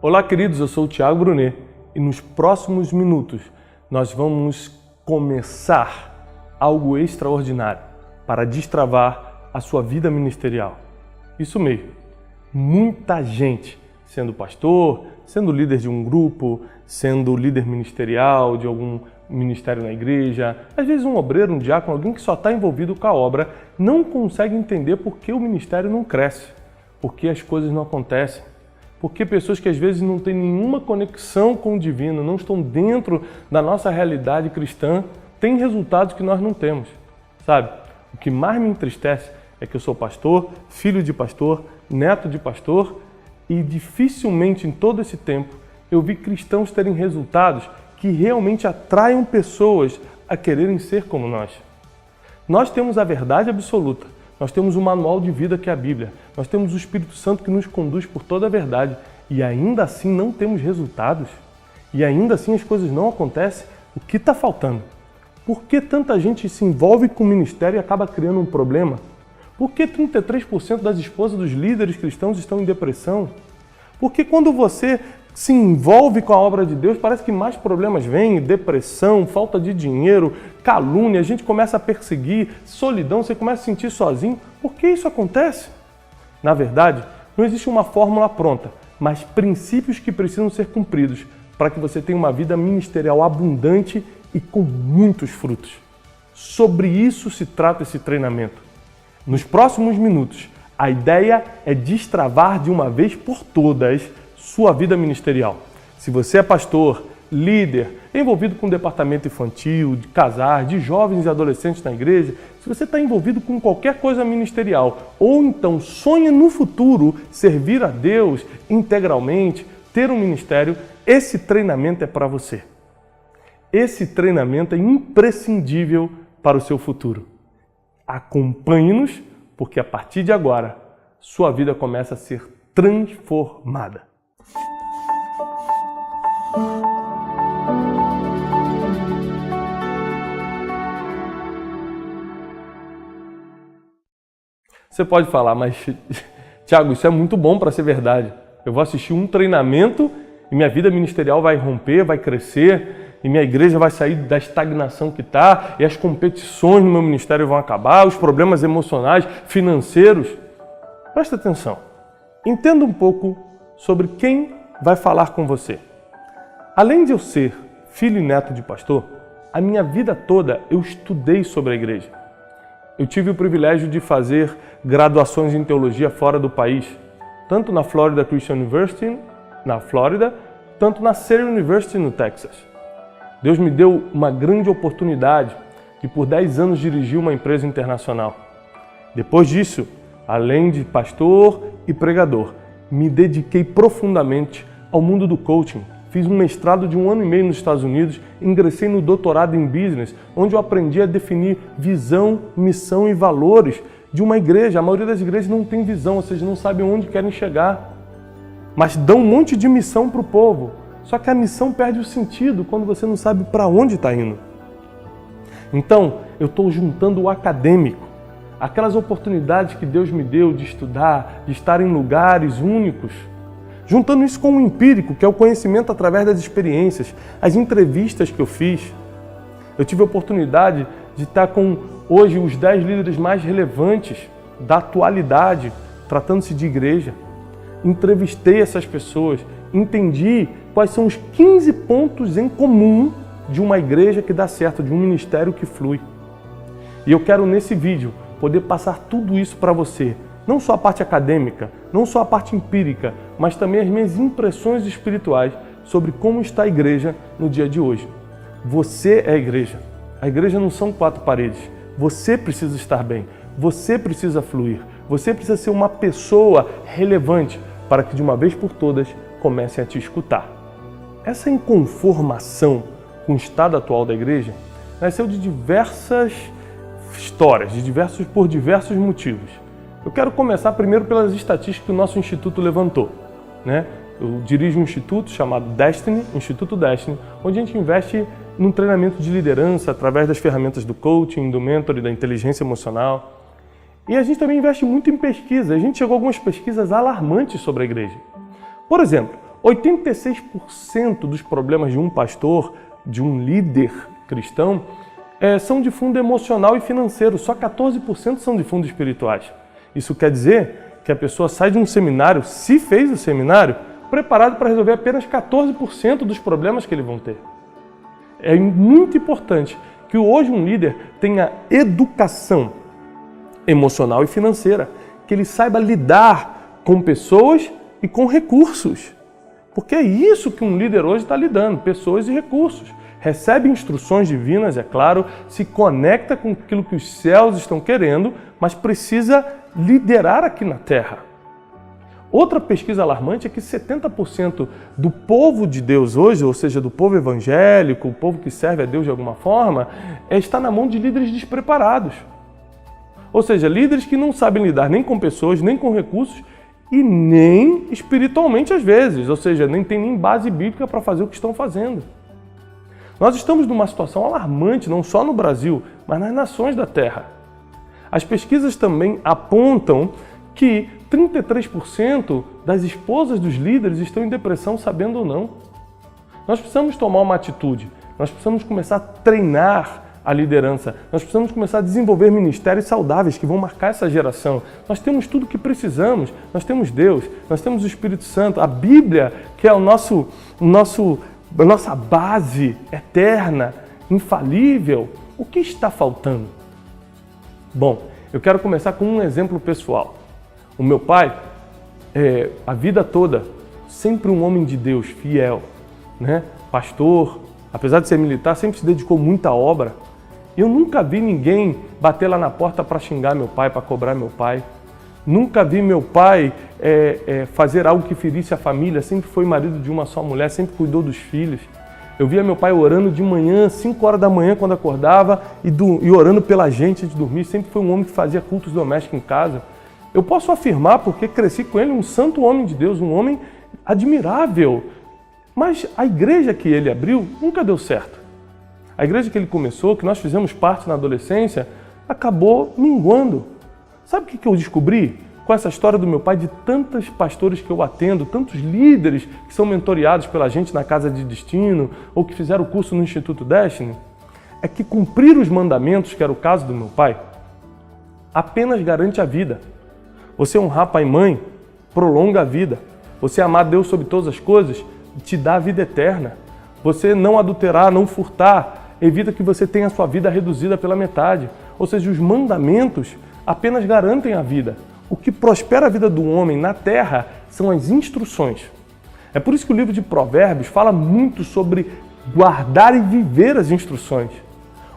Olá, queridos, eu sou o Thiago Brunet e nos próximos minutos nós vamos começar algo extraordinário para destravar a sua vida ministerial. Isso mesmo, muita gente sendo pastor, sendo líder de um grupo, sendo líder ministerial de algum ministério na igreja, às vezes um obreiro, um diácono, alguém que só está envolvido com a obra, não consegue entender por que o ministério não cresce, por que as coisas não acontecem, por que pessoas que às vezes não têm nenhuma conexão com o divino, não estão dentro da nossa realidade cristã, têm resultados que nós não temos, sabe? O que mais me entristece é que eu sou pastor, filho de pastor, neto de pastor, e dificilmente em todo esse tempo eu vi cristãos terem resultados que realmente atraiam pessoas a quererem ser como nós. Nós temos a verdade absoluta, nós temos o manual de vida que é a Bíblia, nós temos o Espírito Santo que nos conduz por toda a verdade e ainda assim não temos resultados e ainda assim as coisas não acontecem. O que está faltando? Por que tanta gente se envolve com o ministério e acaba criando um problema? Por que 33% das esposas dos líderes cristãos estão em depressão? Porque quando você se envolve com a obra de Deus, parece que mais problemas vêm, depressão, falta de dinheiro, calúnia, a gente começa a perseguir, solidão, você começa a se sentir sozinho. Por que isso acontece? Na verdade, não existe uma fórmula pronta, mas princípios que precisam ser cumpridos para que você tenha uma vida ministerial abundante e com muitos frutos. Sobre isso se trata esse treinamento. Nos próximos minutos, a ideia é destravar de uma vez por todas sua vida ministerial. Se você é pastor, líder, envolvido com o departamento infantil, de casar, de jovens e adolescentes na igreja, se você está envolvido com qualquer coisa ministerial, ou então sonha no futuro servir a Deus integralmente, ter um ministério, esse treinamento é para você. Esse treinamento é imprescindível para o seu futuro. Acompanhe-nos, porque a partir de agora, sua vida começa a ser transformada. Você pode falar, mas Thiago, isso é muito bom para ser verdade. Eu vou assistir um treinamento e minha vida ministerial vai romper, vai crescer, e minha igreja vai sair da estagnação que está, e as competições no meu ministério vão acabar, os problemas emocionais, financeiros. Presta atenção. Entenda um pouco sobre quem vai falar com você. Além de eu ser filho e neto de pastor, a minha vida toda eu estudei sobre a igreja. Eu tive o privilégio de fazer graduações em teologia fora do país, tanto na Florida Christian University, na Flórida, tanto na Cedar University, no Texas. Deus me deu uma grande oportunidade de por 10 anos dirigir uma empresa internacional. Depois disso, além de pastor e pregador, me dediquei profundamente ao mundo do coaching. Fiz um mestrado de 1 ano e meio nos Estados Unidos, ingressei no doutorado em business, onde eu aprendi a definir visão, missão e valores de uma igreja. A maioria das igrejas não tem visão, ou seja, não sabem onde querem chegar, mas dão um monte de missão para o povo. Só que a missão perde o sentido quando você não sabe para onde está indo. Então, eu estou juntando o acadêmico, aquelas oportunidades que Deus me deu de estudar, de estar em lugares únicos, juntando isso com o empírico, que é o conhecimento através das experiências, as entrevistas que eu fiz. Eu tive a oportunidade de estar com, hoje, os 10 líderes mais relevantes da atualidade, tratando-se de igreja. Entrevistei essas pessoas, entendi quais são os 15 pontos em comum de uma igreja que dá certo, de um ministério que flui. E eu quero, nesse vídeo, poder passar tudo isso para você. Não só a parte acadêmica, não só a parte empírica, mas também as minhas impressões espirituais sobre como está a igreja no dia de hoje. Você é a igreja. A igreja não são 4 paredes. Você precisa estar bem. Você precisa fluir. Você precisa ser uma pessoa relevante para que de uma vez por todas comecem a te escutar. Essa inconformação com o estado atual da igreja nasceu de diversas histórias, por diversos motivos. Eu quero começar primeiro pelas estatísticas que o nosso instituto levantou, né? Eu dirijo um instituto chamado Destiny, Instituto Destiny, onde a gente investe num treinamento de liderança através das ferramentas do coaching, do mentor e da inteligência emocional. E a gente também investe muito em pesquisa. A gente chegou a algumas pesquisas alarmantes sobre a igreja. Por exemplo, 86% dos problemas de um pastor, de um líder cristão, são de fundo emocional e financeiro, só 14% são de fundo espirituais. Isso quer dizer que a pessoa sai de um seminário, se fez o seminário, preparado para resolver apenas 14% dos problemas que eles vão ter. É muito importante que hoje um líder tenha educação emocional e financeira, que ele saiba lidar com pessoas e com recursos. Porque é isso que um líder hoje está lidando, pessoas e recursos. Recebe instruções divinas, é claro, se conecta com aquilo que os céus estão querendo, mas precisa liderar aqui na terra. Outra pesquisa alarmante é que 70% do povo de Deus hoje, ou seja, do povo evangélico, o povo que serve a Deus de alguma forma, está na mão de líderes despreparados. Ou seja, líderes que não sabem lidar nem com pessoas, nem com recursos e nem espiritualmente às vezes, ou seja, nem tem nem base bíblica para fazer o que estão fazendo. Nós estamos numa situação alarmante, não só no Brasil, mas nas nações da Terra. As pesquisas também apontam que 33% das esposas dos líderes estão em depressão, sabendo ou não. Nós precisamos tomar uma atitude, nós precisamos começar a treinar a liderança, nós precisamos começar a desenvolver ministérios saudáveis que vão marcar essa geração. Nós temos tudo o que precisamos, nós temos Deus, nós temos o Espírito Santo, a Bíblia, que é a nossa base eterna, infalível. O que está faltando? Bom, eu quero começar com um exemplo pessoal. O meu pai, a vida toda, sempre um homem de Deus, fiel, né? Pastor, apesar de ser militar, sempre se dedicou muito à obra. Eu nunca vi ninguém bater lá na porta para xingar meu pai, para cobrar meu pai. Nunca vi meu pai fazer algo que ferisse a família, sempre foi marido de uma só mulher, sempre cuidou dos filhos. Eu via meu pai orando de manhã, 5 horas da manhã quando acordava e orando pela gente antes de dormir, sempre foi um homem que fazia cultos domésticos em casa. Eu posso afirmar, porque cresci com ele, um santo homem de Deus, um homem admirável. Mas a igreja que ele abriu nunca deu certo. A igreja que ele começou, que nós fizemos parte na adolescência, acabou minguando. Sabe o que eu descobri com essa história do meu pai, de tantos pastores que eu atendo, tantos líderes que são mentoreados pela gente na Casa de Destino ou que fizeram o curso no Instituto Destiny? É que cumprir os mandamentos, que era o caso do meu pai, apenas garante a vida. Você honrar pai e mãe prolonga a vida. Você amar Deus sobre todas as coisas te dá a vida eterna. Você não adulterar, não furtar, evita que você tenha a sua vida reduzida pela metade. Ou seja, os mandamentos apenas garantem a vida. O que prospera a vida do homem na terra são as instruções. É por isso que o livro de Provérbios fala muito sobre guardar e viver as instruções.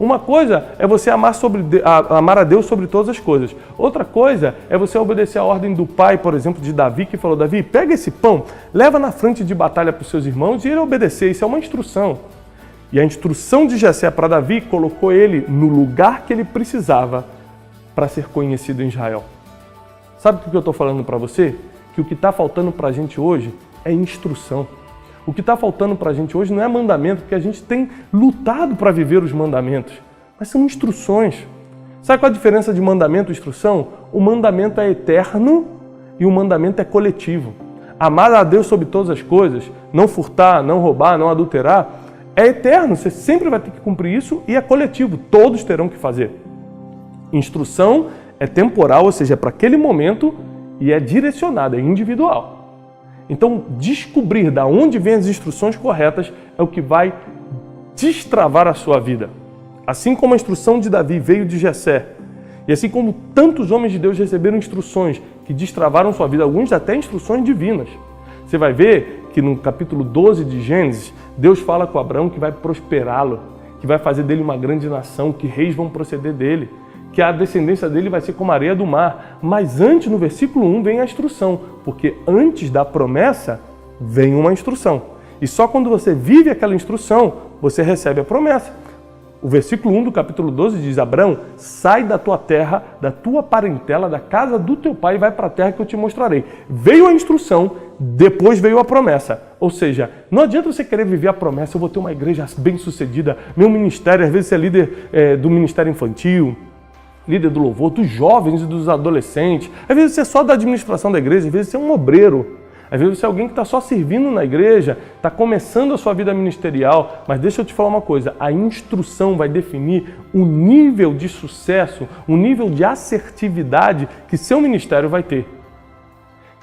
Uma coisa é você amar a Deus sobre todas as coisas. Outra coisa é você obedecer a ordem do pai, por exemplo, de Davi, que falou: Davi, pega esse pão, leva na frente de batalha para os seus irmãos e ele obedecer. Isso é uma instrução. E a instrução de Jessé para Davi colocou ele no lugar que ele precisava para ser conhecido em Israel. Sabe o que eu estou falando para você? Que o que está faltando para a gente hoje é instrução. O que está faltando para a gente hoje não é mandamento, porque a gente tem lutado para viver os mandamentos, mas são instruções. Sabe qual a diferença de mandamento e instrução? O mandamento é eterno e o mandamento é coletivo. Amar a Deus sobre todas as coisas, não furtar, não roubar, não adulterar, é eterno, você sempre vai ter que cumprir isso e é coletivo, todos terão que fazer. Instrução é temporal, ou seja, é para aquele momento e é direcionada, é individual. Então, descobrir de onde vêm as instruções corretas é o que vai destravar a sua vida. Assim como a instrução de Davi veio de Jessé, e assim como tantos homens de Deus receberam instruções que destravaram sua vida, alguns até instruções divinas. Você vai ver que no capítulo 12 de Gênesis, Deus fala com Abraão que vai prosperá-lo, que vai fazer dele uma grande nação, que reis vão proceder dele, que a descendência dele vai ser como a areia do mar. Mas antes, no versículo 1, vem a instrução, porque antes da promessa vem uma instrução. E só quando você vive aquela instrução, você recebe a promessa. O versículo 1 do capítulo 12 diz: Abraão, sai da tua terra, da tua parentela, da casa do teu pai e vai para a terra que eu te mostrarei. Veio a instrução, depois veio a promessa. Ou seja, não adianta você querer viver a promessa: eu vou ter uma igreja bem-sucedida, meu ministério, às vezes você é líder do ministério infantil, líder do louvor, dos jovens e dos adolescentes. Às vezes você é só da administração da igreja, às vezes você é um obreiro. Às vezes você é alguém que está só servindo na igreja, está começando a sua vida ministerial, mas deixa eu te falar uma coisa, a instrução vai definir o nível de sucesso, o nível de assertividade que seu ministério vai ter.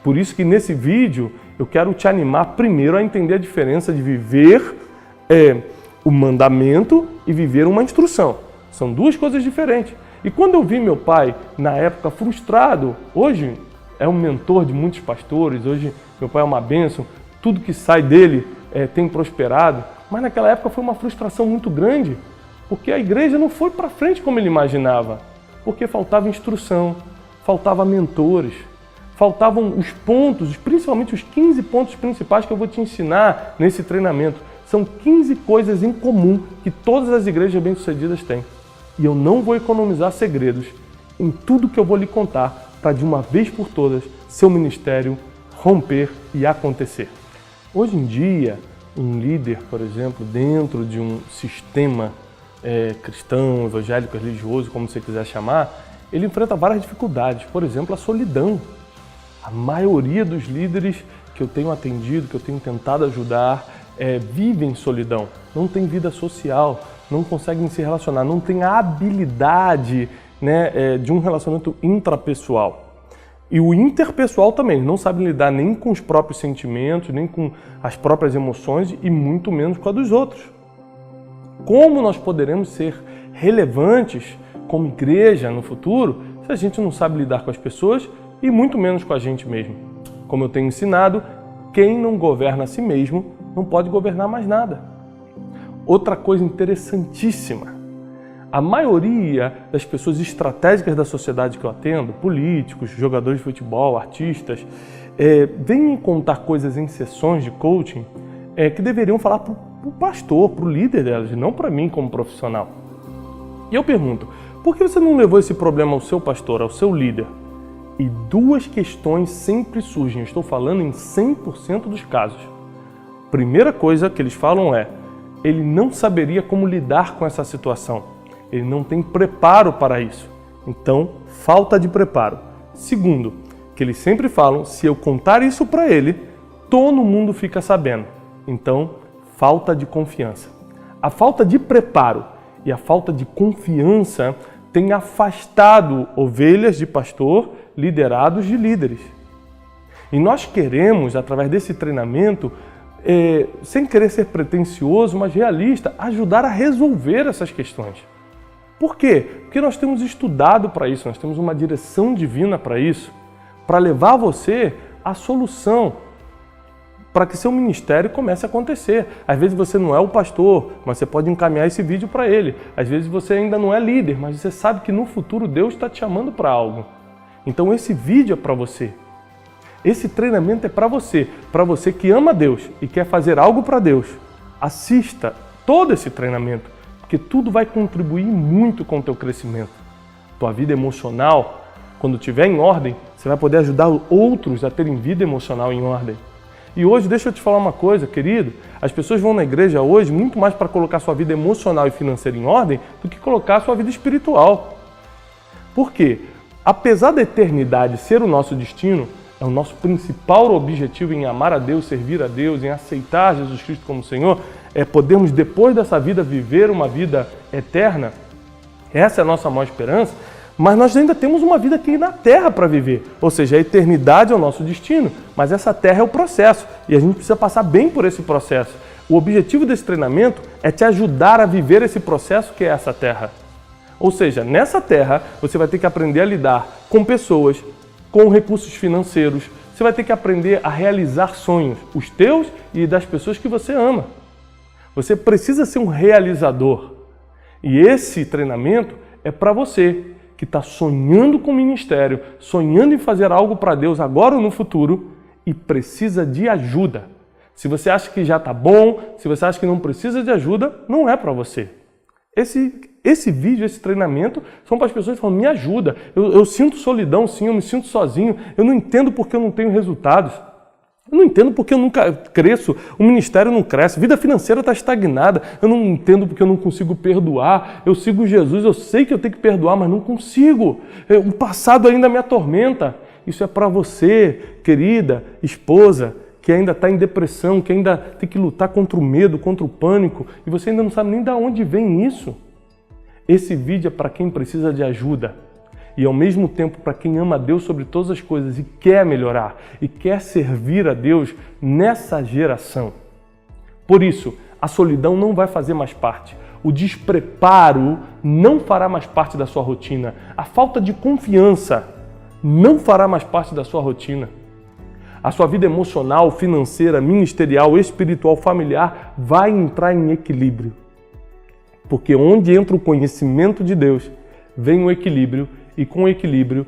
Por isso que nesse vídeo eu quero te animar primeiro a entender a diferença de viver o mandamento e viver uma instrução. São duas coisas diferentes. E quando eu vi meu pai, na época, frustrado, hoje é um mentor de muitos pastores, hoje meu pai é uma bênção, tudo que sai dele tem prosperado, mas naquela época foi uma frustração muito grande, porque a igreja não foi para frente como ele imaginava, porque faltava instrução, faltava mentores, faltavam os pontos, principalmente os 15 pontos principais que eu vou te ensinar nesse treinamento. São 15 coisas em comum que todas as igrejas bem-sucedidas têm. E eu não vou economizar segredos em tudo que eu vou lhe contar para de uma vez por todas seu ministério romper e acontecer. Hoje em dia, um líder, por exemplo, dentro de um sistema cristão, evangélico, religioso, como você quiser chamar, ele enfrenta várias dificuldades. Por exemplo, a solidão. A maioria dos líderes que eu tenho atendido, que eu tenho tentado ajudar, vivem solidão, não tem vida social, não conseguem se relacionar, não tem a habilidade de um relacionamento intrapessoal. E o interpessoal também, não sabem lidar nem com os próprios sentimentos, nem com as próprias emoções e muito menos com a dos outros. Como nós poderemos ser relevantes como igreja no futuro se a gente não sabe lidar com as pessoas e muito menos com a gente mesmo? Como eu tenho ensinado, quem não governa a si mesmo não pode governar mais nada. Outra coisa interessantíssima, a maioria das pessoas estratégicas da sociedade que eu atendo, políticos, jogadores de futebol, artistas, vêm me contar coisas em sessões de coaching que deveriam falar para o pastor, para o líder delas, e não para mim como profissional. E eu pergunto, por que você não levou esse problema ao seu pastor, ao seu líder? E duas questões sempre surgem, eu estou falando em 100% dos casos. Primeira coisa que eles falam ele não saberia como lidar com essa situação. Ele não tem preparo para isso. Então, falta de preparo. Segundo, que eles sempre falam, se eu contar isso para ele, todo mundo fica sabendo. Então, falta de confiança. A falta de preparo e a falta de confiança tem afastado ovelhas de pastor, liderados de líderes. E nós queremos, através desse treinamento, sem querer ser pretensioso, mas realista, ajudar a resolver essas questões. Por quê? Porque nós temos estudado para isso, nós temos uma direção divina para isso, para levar você a solução, para que seu ministério comece a acontecer. Às vezes você não é o pastor, mas você pode encaminhar esse vídeo para ele. Às vezes você ainda não é líder, mas você sabe que no futuro Deus está te chamando para algo. Então esse vídeo é para você. Esse treinamento é para você que ama Deus e quer fazer algo para Deus. Assista todo esse treinamento, porque tudo vai contribuir muito com o teu crescimento. Tua vida emocional, quando estiver em ordem, você vai poder ajudar outros a terem vida emocional em ordem. E hoje, deixa eu te falar uma coisa, querido, as pessoas vão na igreja hoje muito mais para colocar sua vida emocional e financeira em ordem do que colocar sua vida espiritual. Por quê? Apesar da eternidade ser o nosso destino, é o nosso principal objetivo em amar a Deus, servir a Deus, em aceitar Jesus Cristo como Senhor, podermos depois dessa vida viver uma vida eterna. Essa é a nossa maior esperança, mas nós ainda temos uma vida aqui na Terra para viver. Ou seja, a eternidade é o nosso destino, mas essa Terra é o processo e a gente precisa passar bem por esse processo. O objetivo desse treinamento é te ajudar a viver esse processo que é essa Terra. Ou seja, nessa Terra você vai ter que aprender a lidar com pessoas, com recursos financeiros, você vai ter que aprender a realizar sonhos, os teus e das pessoas que você ama. Você precisa ser um realizador. E esse treinamento é para você que está sonhando com o ministério, sonhando em fazer algo para Deus agora ou no futuro e precisa de ajuda. Se você acha que já está bom, se você acha que não precisa de ajuda, não é para você. Esse vídeo, esse treinamento, são para as pessoas que falam, me ajuda, eu sinto solidão sim, eu me sinto sozinho, eu não entendo porque eu não tenho resultados, eu não entendo porque eu nunca cresço, o ministério não cresce, a vida financeira está estagnada, eu não entendo porque eu não consigo perdoar, eu sigo Jesus, eu sei que eu tenho que perdoar, mas não consigo, o passado ainda me atormenta. Isso é para você, querida esposa, que ainda está em depressão, que ainda tem que lutar contra o medo, contra o pânico, e você ainda não sabe nem de onde vem isso. Esse vídeo é para quem precisa de ajuda e, ao mesmo tempo, para quem ama a Deus sobre todas as coisas e quer melhorar e quer servir a Deus nessa geração. Por isso, a solidão não vai fazer mais parte. O despreparo não fará mais parte da sua rotina. A falta de confiança não fará mais parte da sua rotina. A sua vida emocional, financeira, ministerial, espiritual, familiar vai entrar em equilíbrio. Porque onde entra o conhecimento de Deus, vem o equilíbrio, e com o equilíbrio,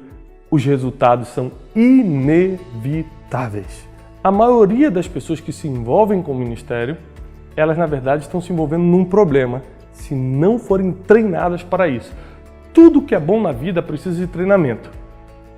os resultados são inevitáveis. A maioria das pessoas que se envolvem com o ministério, elas na verdade estão se envolvendo num problema, se não forem treinadas para isso. Tudo que é bom na vida precisa de treinamento.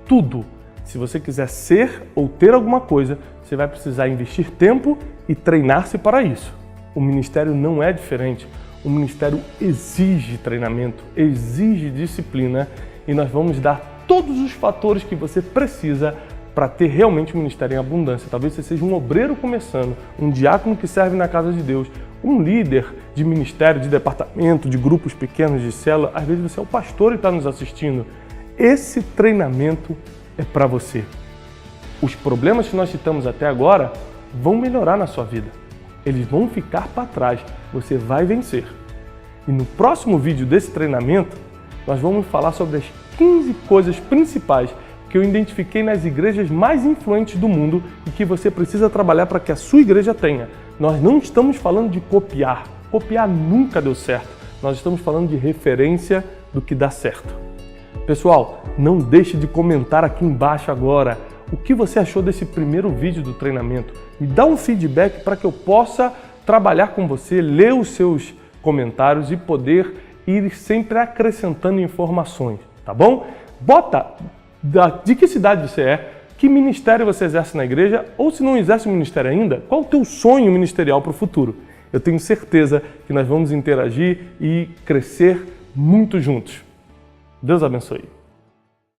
Tudo. Se você quiser ser ou ter alguma coisa, você vai precisar investir tempo e treinar-se para isso. O ministério não é diferente. O ministério exige treinamento, exige disciplina e nós vamos dar todos os fatores que você precisa para ter realmente um ministério em abundância. Talvez você seja um obreiro começando, um diácono que serve na casa de Deus, um líder de ministério, de departamento, de grupos pequenos, de célula. Às vezes você é o pastor e está nos assistindo. Esse treinamento é para você. Os problemas que nós citamos até agora vão melhorar na sua vida. Eles vão ficar para trás. Você vai vencer. E no próximo vídeo desse treinamento, nós vamos falar sobre as 15 coisas principais que eu identifiquei nas igrejas mais influentes do mundo e que você precisa trabalhar para que a sua igreja tenha. Nós não estamos falando de copiar. Copiar nunca deu certo. Nós estamos falando de referência do que dá certo. Pessoal, não deixe de comentar aqui embaixo agora o que você achou desse primeiro vídeo do treinamento. Me dá um feedback para que eu possa trabalhar com você, ler os seus comentários e poder ir sempre acrescentando informações, tá bom? Bota de que cidade você é, que ministério você exerce na igreja, ou se não exerce um ministério ainda, qual o teu sonho ministerial para o futuro? Eu tenho certeza que nós vamos interagir e crescer muito juntos. Deus abençoe.